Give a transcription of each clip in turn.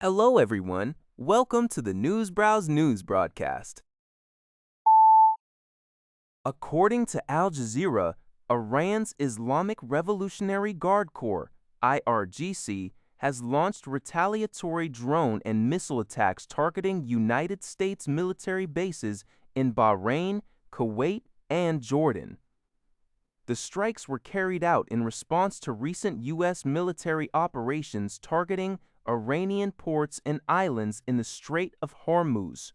Hello, everyone. Welcome to the Newsbrowse News broadcast. According to Al Jazeera, Iran's Islamic Revolutionary Guard Corps, IRGC, has launched retaliatory drone and missile attacks targeting United States military bases in Bahrain, Kuwait, and Jordan. The strikes were carried out in response to recent U.S. military operations targeting Iranian ports and islands in the Strait of Hormuz,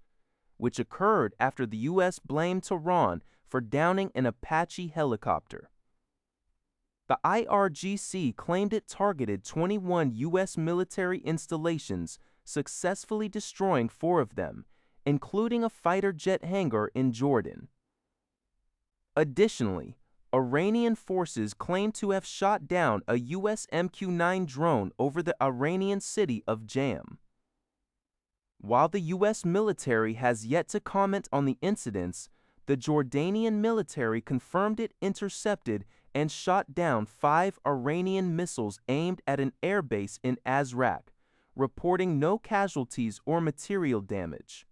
which occurred after the U.S. blamed Tehran for downing an Apache helicopter. The IRGC claimed it targeted 21 U.S. military installations, successfully destroying 4 of them, including a fighter jet hangar in Jordan. Additionally, Iranian forces claim to have shot down a U.S. MQ-9 drone over the Iranian city of Jam. While the U.S. military has yet to comment on the incidents, the Jordanian military confirmed it intercepted and shot down 5 Iranian missiles aimed at an airbase in Azraq, reporting no casualties or material damage.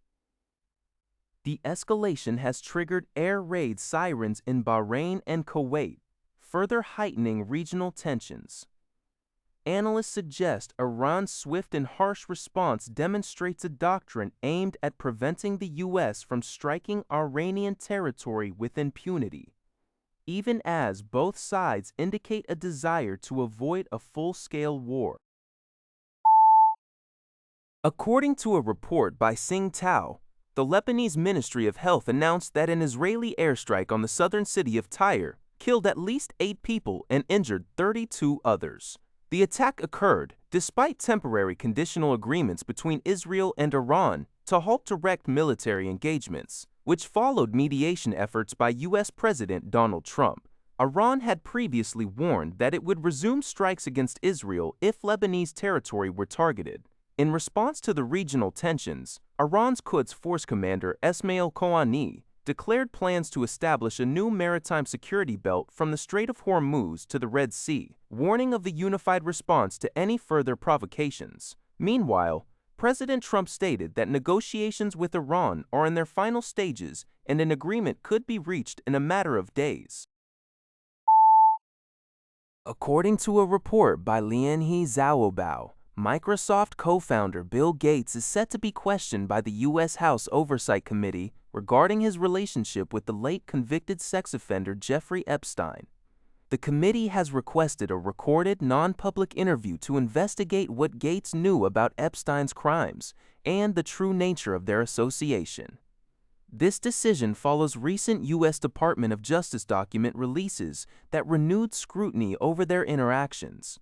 The escalation has triggered air raid sirens in Bahrain and Kuwait, further heightening regional tensions. Analysts suggest Iran's swift and harsh response demonstrates a doctrine aimed at preventing the U.S. from striking Iranian territory with impunity, even as both sides indicate a desire to avoid a full-scale war. According to a report by Sing Tao, the Lebanese Ministry of Health announced that an Israeli airstrike on the southern city of Tyre killed at least 8 people and injured 32 others. The attack occurred despite temporary conditional agreements between Israel and Iran to halt direct military engagements, which followed mediation efforts by U.S. President Donald Trump. Iran had previously warned that it would resume strikes against Israel if Lebanese territory were targeted. In response to the regional tensions, Iran's Quds Force Commander Esmail Kouani declared plans to establish a new maritime security belt from the Strait of Hormuz to the Red Sea, warning of a unified response to any further provocations. Meanwhile, President Trump stated that negotiations with Iran are in their final stages and an agreement could be reached in a matter of days. According to a report by Lianhe Zhaobao, Microsoft co-founder Bill Gates is set to be questioned by the U.S. House Oversight Committee regarding his relationship with the late convicted sex offender Jeffrey Epstein. The committee has requested a recorded, non-public interview to investigate what Gates knew about Epstein's crimes and the true nature of their association. This decision follows recent U.S. Department of Justice document releases that renewed scrutiny over their interactions.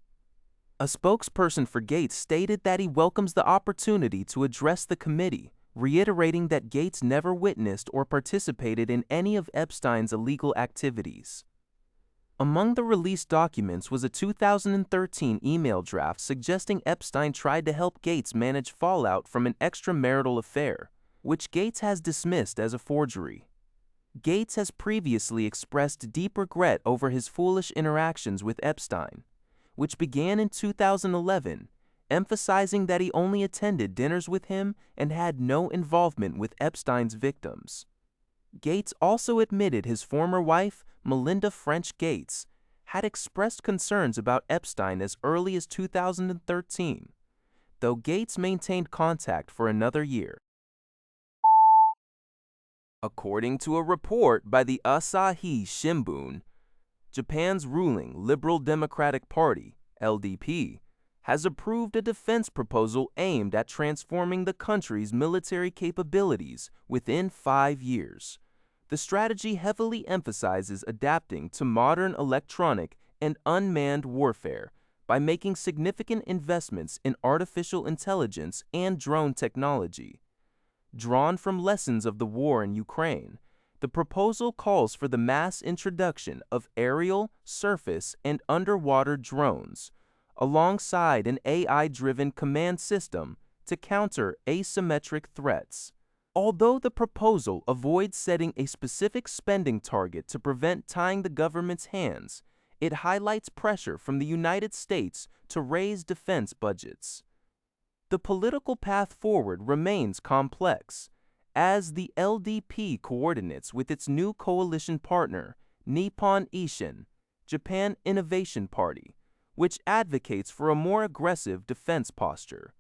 A spokesperson for Gates stated that he welcomes the opportunity to address the committee, reiterating that Gates never witnessed or participated in any of Epstein's illegal activities. Among the released documents was a 2013 email draft suggesting Epstein tried to help Gates manage fallout from an extramarital affair, which Gates has dismissed as a forgery. Gates has previously expressed deep regret over his foolish interactions with Epstein, which began in 2011, emphasizing that he only attended dinners with him and had no involvement with Epstein's victims. Gates also admitted his former wife, Melinda French Gates, had expressed concerns about Epstein as early as 2013, though Gates maintained contact for another year. According to a report by the Asahi Shimbun, Japan's ruling Liberal Democratic Party, LDP, has approved a defense proposal aimed at transforming the country's military capabilities within 5 years. The strategy heavily emphasizes adapting to modern electronic and unmanned warfare by making significant investments in artificial intelligence and drone technology. Drawn from lessons of the war in Ukraine, the proposal calls for the mass introduction of aerial, surface, and underwater drones, alongside an AI-driven command system to counter asymmetric threats. Although the proposal avoids setting a specific spending target to prevent tying the government's hands, it highlights pressure from the United States to raise defense budgets. The political path forward remains complex, as the LDP coordinates with its new coalition partner, Nippon Ishin, Japan Innovation Party, which advocates for a more aggressive defense posture.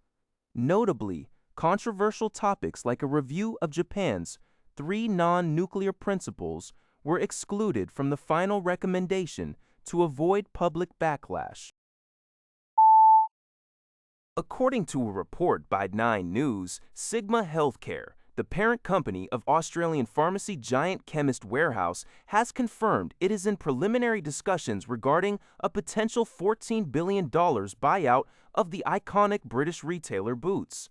Notably, controversial topics like a review of Japan's 3 non-nuclear principles were excluded from the final recommendation to avoid public backlash. According to a report by 9 News, Sigma Healthcare, the parent company of Australian pharmacy giant Chemist Warehouse, has confirmed it is in preliminary discussions regarding a potential $14 billion buyout of the iconic British retailer Boots.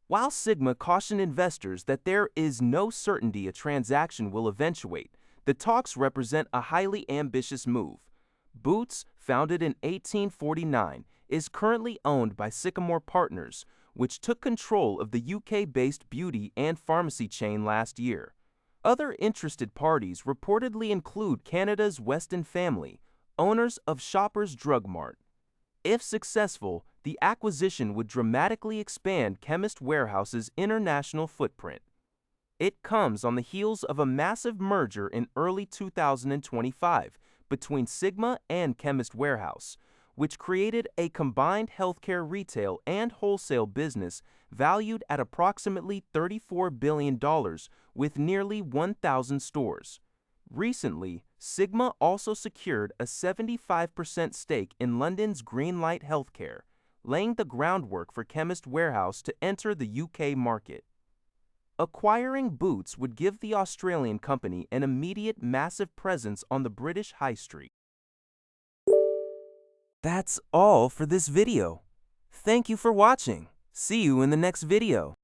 While Sigma cautioned investors that there is no certainty a transaction will eventuate, the talks represent a highly ambitious move. Boots, founded in 1849, is currently owned by Sycamore Partners, which took control of the UK-based beauty and pharmacy chain last year. Other interested parties reportedly include Canada's Weston family, owners of Shoppers Drug Mart. If successful, the acquisition would dramatically expand Chemist Warehouse's international footprint. It comes on the heels of a massive merger in early 2025 between Sigma and Chemist Warehouse, which created a combined healthcare retail and wholesale business valued at approximately $34 billion with nearly 1,000 stores. Recently, Sigma also secured a 75% stake in London's Greenlight Healthcare, laying the groundwork for Chemist Warehouse to enter the UK market. Acquiring Boots would give the Australian company an immediate massive presence on the British high street. That's all for this video. Thank you for watching. See you in the next video.